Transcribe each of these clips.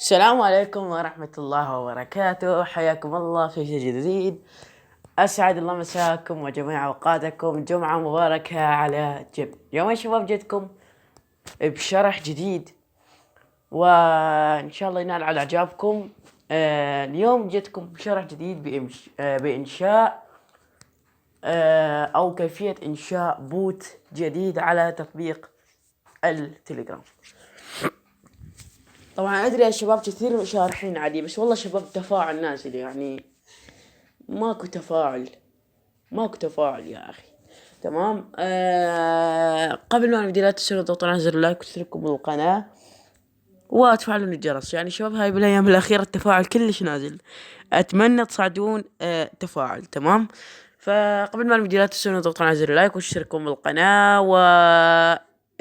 السلام عليكم ورحمة الله وبركاته، حياكم الله في شيء جديد. أسعد الله مساكم وجميع أوقاتكم، جمعة مباركة على جميع. اليوم يا شباب جدكم بشرح جديد وإن شاء الله ينال على إعجابكم. اليوم جدكم بشرح جديد بإنشاء أو كيفية إنشاء بوت جديد على تطبيق التليجرام. طبعا أدري يا شباب كثير شارحين عادي، بس والله شباب تفاعل نازل، يعني ماكو تفاعل يا أخي. تمام. قبل ما نبدأ لا تنسوا تضغطوا على زر اللايك وتشتركوا بالقناة وتفعلون الجرس. يعني شباب هاي بالأيام الأخيرة التفاعل كلش نازل، أتمنى تصعدون تفاعل. تمام. فقبل ما نبدأ لا تنسوا تضغطوا على زر اللايك وتشتركوا بالقناة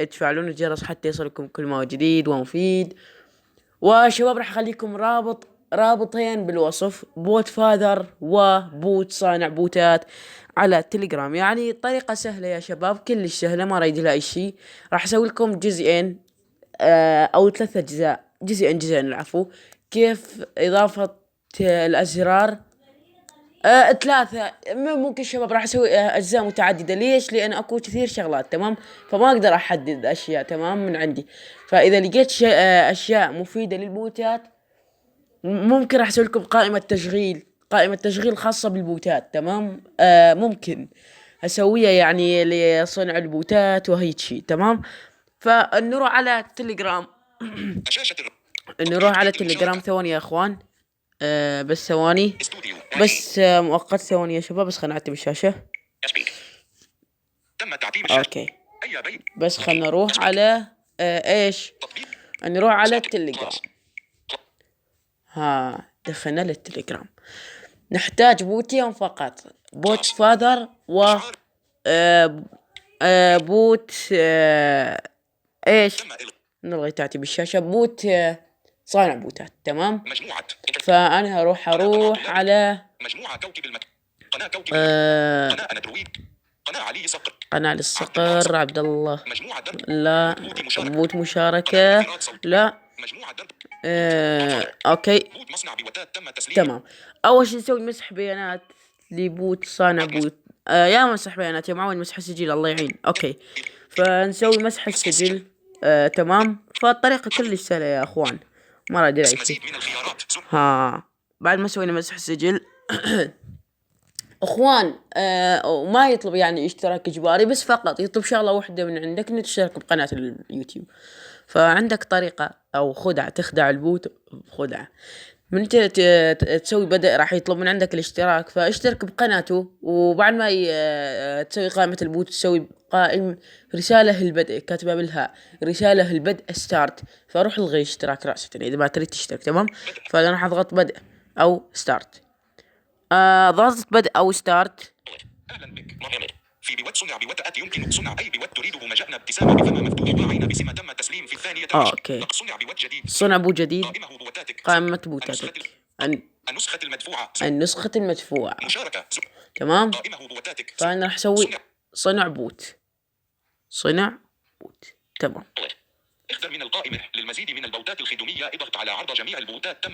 وتفعلون الجرس حتى يصلكم كل ما هو جديد ومفيد. وشباب راح اخليكم رابطين بالوصف، بوت فاذر وبوت صانع بوتات على تليجرام. يعني طريقة سهلة يا شباب، كلش سهلة، ما رايد لها اي شيء. راح اسوي لكم جزئين او 3 اجزاء، جزئين العفو. كيف اضافة الازرار 3 ممكن شباب. راح اسوي اجزاء متعددة. ليش؟ لان اكو كثير شغلات. تمام. فما اقدر احدد اشياء تمام من عندي. فاذا لقيت شيء اشياء مفيدة للبوتات ممكن راح اسوي لكم قائمة تشغيل خاصة بالبوتات. تمام. ممكن اسويها يعني لصنع البوتات وهيك شيء. تمام. فنروح على تليجرام. نروح على تليجرام. ثواني يا اخوان. بس ثواني. بس مؤقت ثواني يا شباب، بس خلنا نعتب الشاشة. اوكي. بس خلنا نروح على ايش؟ نروح على التليجرام. دخلنا للتليجرام. نحتاج بوتين فقط، بوت فاذر و بوت ايش؟ نلغي تعتيب الشاشة. بوت صانع بوتات. تمام. فانا اروح على قناة كوكب قناة أندرويد، قناة علي صقر، قناة للصقر عبد الله، لا بوت مشاركة، لا اوكي. تمام. اول شيء نسوي مسح بيانات لبوت صانع بوت. يا مسح بيانات يا معاون مسح السجل، الله يعين. اوكي. فنسوي مسح السجل. تمام. فالطريقة كلش سهلة يا اخوان، ما راح ادري اي شيء. بعد ما سوينا مسح السجل اخوان وما يطلب يعني اشتراك اجباري، بس فقط يطلب شغلة واحدة من عندك، انك تشترك بقناة اليوتيوب. فعندك طريقة او خدعة تخدع البوت. خدعة من انت تسوي بدء راح يطلب من عندك الاشتراك، فاشترك بقناته. وبعد ما تسوي قائمة البوت تسوي قائمة رسالة البدء كاتبة بالهاء، رسالة البدء ستارت. فاروح الغي اشتراك رأسا اذا ما تريد تشترك. تمام. فانا راح اضغط بدء او ستارت. ضغطت بدء او ستارت. اهلا بك مرحبا في بوت صنع بوت يمكن صنع اي بوت تريده. مجأنا ابتسامة بفم مفتوح ضاعين بسمة تم التسليم في 12. اوكي. صنع بوت جديد. صنع بوت جديد. قائمة بوتاتك. النسخة المدفوعة. النسخة المدفوعة. مشاركة. تمام. قائمة بوتاتك. فأنا راح اسوي صنع بوت. تمام. اختر من القائمة للمزيد من البوتات الخدمية اضغط على عرض جميع البوتات تم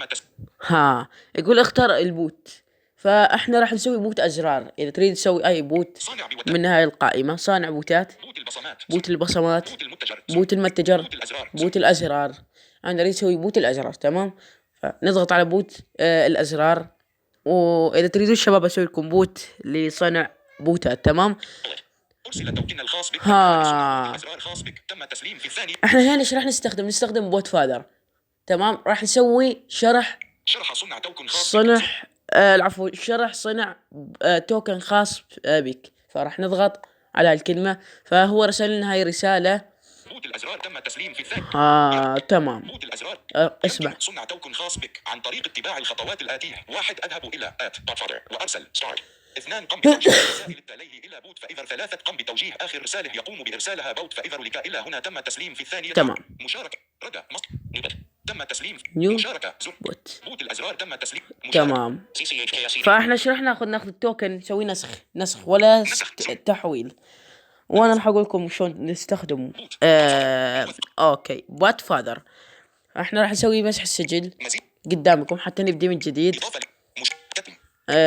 يقول اختر البوت. فاحنا راح نسوي بوت ازرار. اذا تريد تسوي اي بوت من هاي القائمة، صانع بوتات، بوت البصمات، بوت المتجر، بوت الازرار. انا اريد اسوي بوت الازرار. تمام. فنضغط على بوت الازرار. واذا تريدوا الشباب اسوي لكم بوت لصنع بوتات. تمام. ارسل التوكن الخاص بك. خاص بك تم التسليم في الثاني. احنا هنا ايش راح نستخدم بوت فاذر. تمام. راح نسوي شرح صنع توكن خاص العفو، شرح صنع توكن خاص بك. فراح نضغط على الكلمة. فهو رسل لنا هاي رسالة. بوت الازرار تم التسليم في الثاني. تمام. بوت الازرار اسمع. صنع توكن خاص بك عن طريق اتباع الخطوات الآتية. 1. اذهب الى وارسل ستارت. 2. قم بتوجيه الرسائل التالية إلى بوت فإذر. 3. قم بتوجيه آخر رسالة يقوم بإرسالها بوت فإذر لك. إلى هنا تم التسليم في الثانية. تمام. مشاركة رجع تم التسليم. مشاركة بوت الأزرار تم التسليم. تمام. فاحنا ايش راح ناخذ التوكن، نسوي نسخ ولا تحويل. وانا راح اقول لكم شلون نستخدمه. اوكي. بوت فاذر. احنا راح نسوي مسح السجل مزيد قدامكم حتى نبدي من جديد. إضافة كتم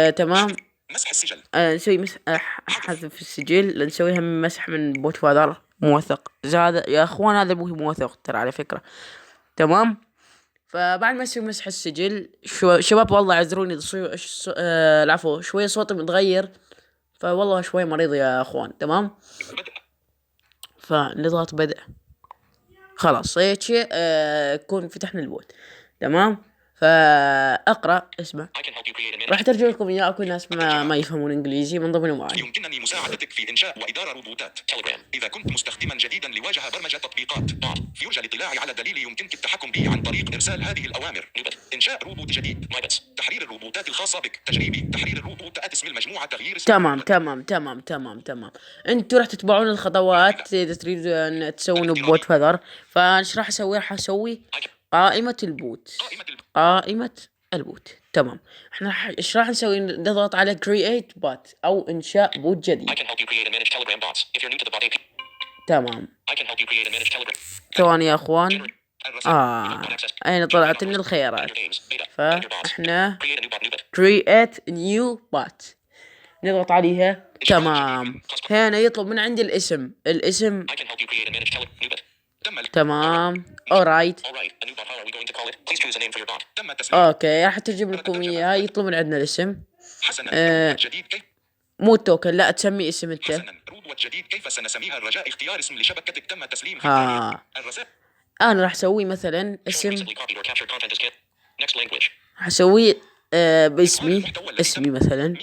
تمام. مسح السجل نسوي مسح حذف السجل، نسويها من مسح من بوت فادر موثق. هذا يا اخوان هذا مو موثق ترى على فكرة. تمام. فبعد ما اسوي مسح السجل شباب والله اعذروني العفو شوية صوتي متغير، فوالله شوي مريض يا اخوان. تمام. بدء فنضغط بدء. خلاص هيك يكون فتحنا البوت. تمام. فاقرا اسمع. I can help you create and راح manage. ترجم لكم اياه. اكو ناس ما يفهمون انجليزي من ضمنهم معي. يمكنني مساعدتك في إنشاء وإدارة روبوتات تليجرام. إذا كنت مستخدما جديدا لواجهة برمجة تطبيقات يرجى الاطلاع على دليل يمكنك التحكم به عن طريق إرسال هذه الأوامر. إنشاء روبوت جديد. تحرير الروبوتات الخاصة بك. تجريبي. تحرير الروبوتات اسم المجموعة. تغيير اسم تمام. انتوا راح تتبعون الخطوات اذا تريدوا ان تسوون بوت فذر. فايش راح اسوي؟ راح اسوي قائمة البوت. قائمة البوت. تمام. احنا ايش راح نسوي؟ نضغط على create bot او انشاء بوت جديد. I can help you create and manage Telegram bots. If you're new to the bot API. تمام. I can help you create and manage Telegram. ثواني يا اخوان. الرسائل. اين طلعت لنا الخيارات؟ فاحنا Create a new bot. New bot. create new bot نضغط عليها. تمام. هنا يطلب من عندي الاسم. I can help you create and manage Telegram. New bot. تمام. alright. All right. A new bot. How are we going to call it? Please choose a name for your bot. تم التسليم. اوكي راح تجيب لكم اياها. يطلب من عندنا الاسم. حسنا. جديد كيف؟ مو توكن، لا تسمي اسم انت. حسنا. روبوت جديد كيف سنسميها؟ الرجاء اختيار اسم لشبكتك. تم تسليم. الرسائل. انا راح اسوي مثلا اسم. Recently copied or captured content is next language. راح اسوي باسمي. اسمي مثلا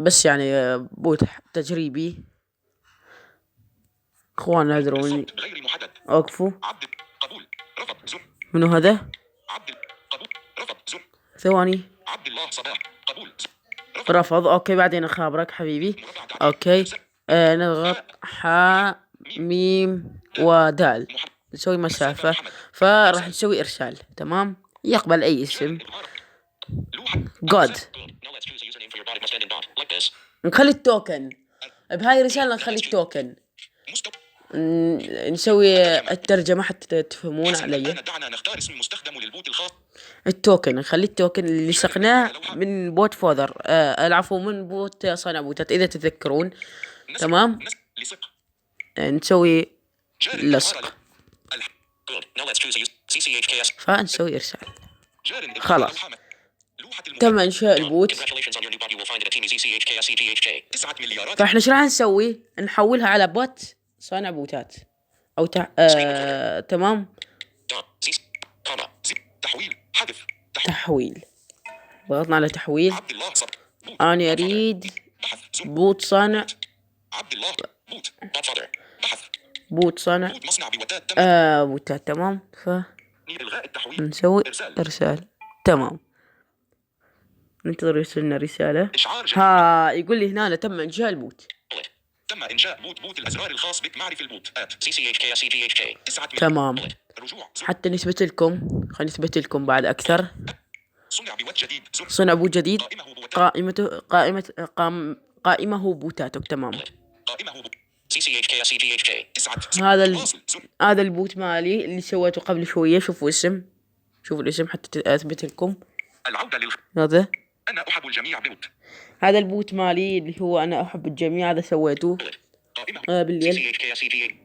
بس يعني بوت تجريبي. اخوان اعذروني. صوت غير محدد. اوقفوا. عبد قبول. رفض زر. منو هذا؟ عبد قبول. رفض زر. ثواني. عبد الله صباح. قبول. رفض. اوكي بعدين اخابرك حبيبي. اوكي نضغط ميم ودال. نسوي مسافة. فراح نسوي ارسال. تمام. يقبل اي اسم. جود. نخلي التوكن بهاي الرسالة. نخلي التوكن. نسوي الترجمة حتى تفهمون علي. دعنا نختار اسم مستخدم للبوت الخاص. التوكن نخلي التوكن اللي سقناه من بوت فوذر. العفو من بوت صانع بوتات اذا تذكرون. تمام. نسوي لصق. فنسوي ارسال. خلاص تم انشاء البوت. فاحنا ايش راح نسوي؟ نحولها على بوت صانع بوتات او تمام. تحويل. ضغطنا على تحويل. انا اريد بوت صانع. بوت صانع بوتات. تمام. نسوي ارسال. تمام. ننتظر يرسلنا رسالة. يقول لي هنا تم انشاء البوت. تم انشاء بوت الازرار الخاص بك. معرف البوت تمام. حتى نثبت لكم. خلينا نثبت لكم بعد اكثر. صنع بوت جديد. قائمة بوتاتك. تمام. هذا البوت مالي اللي سويته قبل شوية. شوفوا الاسم حتى اثبت لكم. هذا انا احب الجميع بوت. هذا البوت مالي اللي هو انا احب الجميع. هذا سويته بالليل.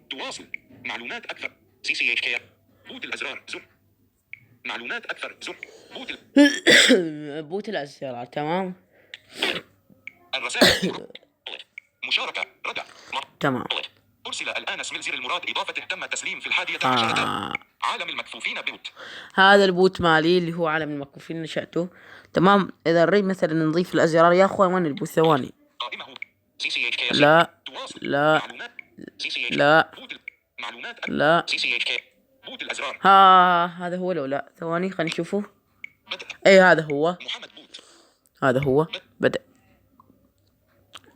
تواصل معلومات اكثر. بوت الازرار زر. معلومات اكثر زر. بوت الازرار. تمام. الرسائل. مشاركة. ردع. تمام. أرسل الآن اسم زر المراد إضافته. تم تسليم في 11. عالم المكفوفين بوت. هذا البوت مالي اللي هو عالم المكفوفين نشأته. تمام. إذا نريد مثلا نضيف الأزرار يا أخوان وين البوت؟ ثواني. لا بوت الأزرار. هذا هو لو لا. ثواني خلينا نشوفه. اي هذا هو. هذا هو. بدأ.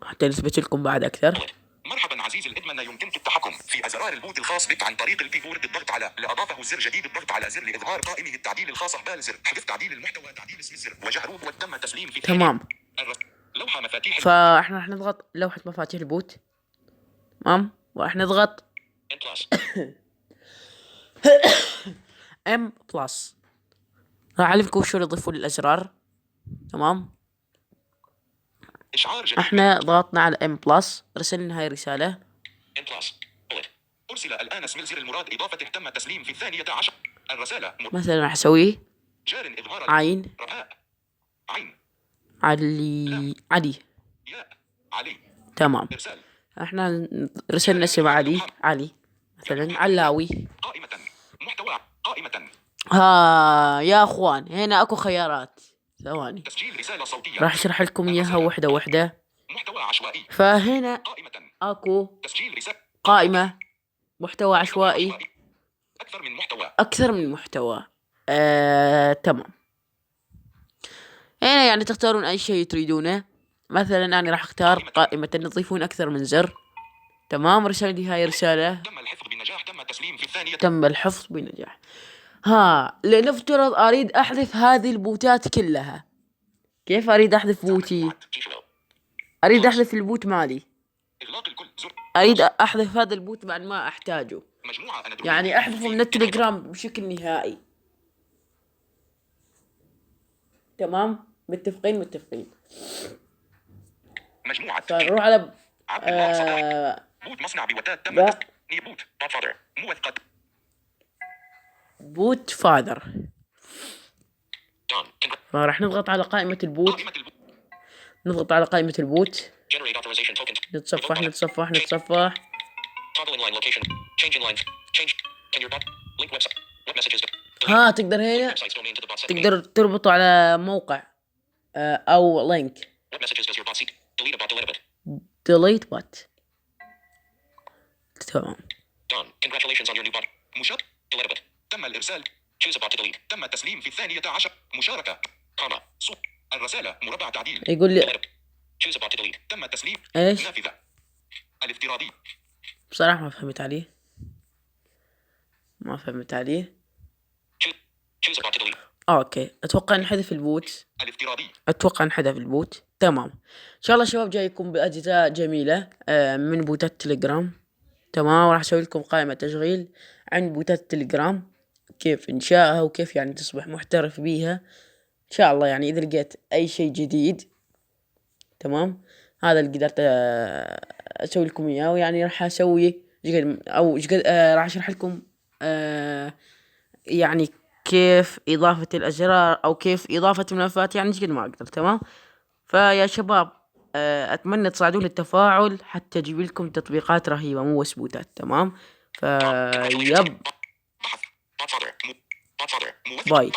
حتى نثبت لكم بعد أكثر. مرحبا عزيزي الإدمن. يمكنك التحكم في أزرار البوت الخاص بك عن طريق الكيبورد. الضغط على لأضافه زر جديد. الضغط على زر لإظهار قائمة التعديل الخاصة. زر حذف تعديل المحتوى. تعديل اسم الزر. وجهروب. وتم تسليم في. تمام. لوحة مفاتيح. فاحنا راح نضغط لوحة مفاتيح البوت. تمام. وراح نضغط ام بلس. راح اعلمكم شو يضيفوا للازرار. تمام. إشعار جديد. احنا ضغطنا على ام بلس، رسلنا هاي رسالة. ان بلس. أرسل الآن اسم زر المراد إضافته تم التسليم في 12. الرسالة مثلا راح اسويه جار إظهار عين رباء عين علي. ياء علي. تمام. إرسال احنا رسلنا اسم علي مثلا علاوي. قائمة محتوى قائمة ها يا اخوان، هنا اكو خيارات. ثواني تسجيل رسالة صوتية. راح اشرح لكم اياها وحدة وحدة. محتوى عشوائي. فهنا قائمة اكو تسجيل رسالة قائمة محتوى عشوائي، أكثر من محتوى. اكثر من محتوى. تمام. هنا يعني تختارون اي شيء تريدونه. مثلا انا راح اختار قائمة تضيفون اكثر من زر. تمام. رسل لي هاي رسالة. تم الحفظ بنجاح. تم التسليم في 2. تم الحفظ بنجاح. ها لنفترض اريد احذف هذه البوتات كلها. كيف اريد احذف بوتي؟ اريد احذف البوت مالي. إغلاق الكل زر. اريد احذف هذا البوت بعد ما احتاجه، مجموعة يعني احذفه من التليجرام بشكل نهائي. تمام. متفقين. مجموعة فنروح على عبد الله صداق. بوت مصنع بوتات تم تسليم. بوت فادر موثقة. بوت فاذر. فراح نضغط على قائمة البوت. قائمة البوت. نضغط على قائمة البوت. Generate authorization token. نتصفح. Toggle inline location. Change inline. Change. Can your bot link website. Web messages. ها تقدر هنا Websites domain to the bot. تقدر تربطه على موقع او لينك. What messages does your bot seek? Delete a bot. Delete a bit. delete bot. تمام. Done. Congratulations on your new bot. مشاركة. Delete a bit. تم الإرسال. Choose a bot to delete. تم التسليم في 12. مشاركة. كاما. صوت. الرسالة مربع تعديل. يقول لي Choose a bot to delete. تم التسليم. ايش؟ نافذة. الافتراضي. بصراحة ما فهمت عليه. Choose a bot to delete. اوكي. اتوقع نحذف البوت. الافتراضي. تمام. ان شاء الله شباب جايكم باجزاء جميلة من بوتات تليجرام. تمام. راح اسوي لكم قائمة تشغيل عن بوتات التليجرام، كيف انشائها وكيف يعني تصبح محترف بيها ان شاء الله. يعني اذا لقيت اي شيء جديد. تمام. هذا اللي قدرت اسوي لكم اياه، ويعني راح اسوي راح اشرح لكم يعني كيف اضافة الازرار او كيف اضافة ملفات، يعني قد ما اقدر. تمام. فيا شباب اتمنى تساعدوني التفاعل حتى اجيب لكم تطبيقات رهيبة مو بس بوتات. تمام. يب. باي.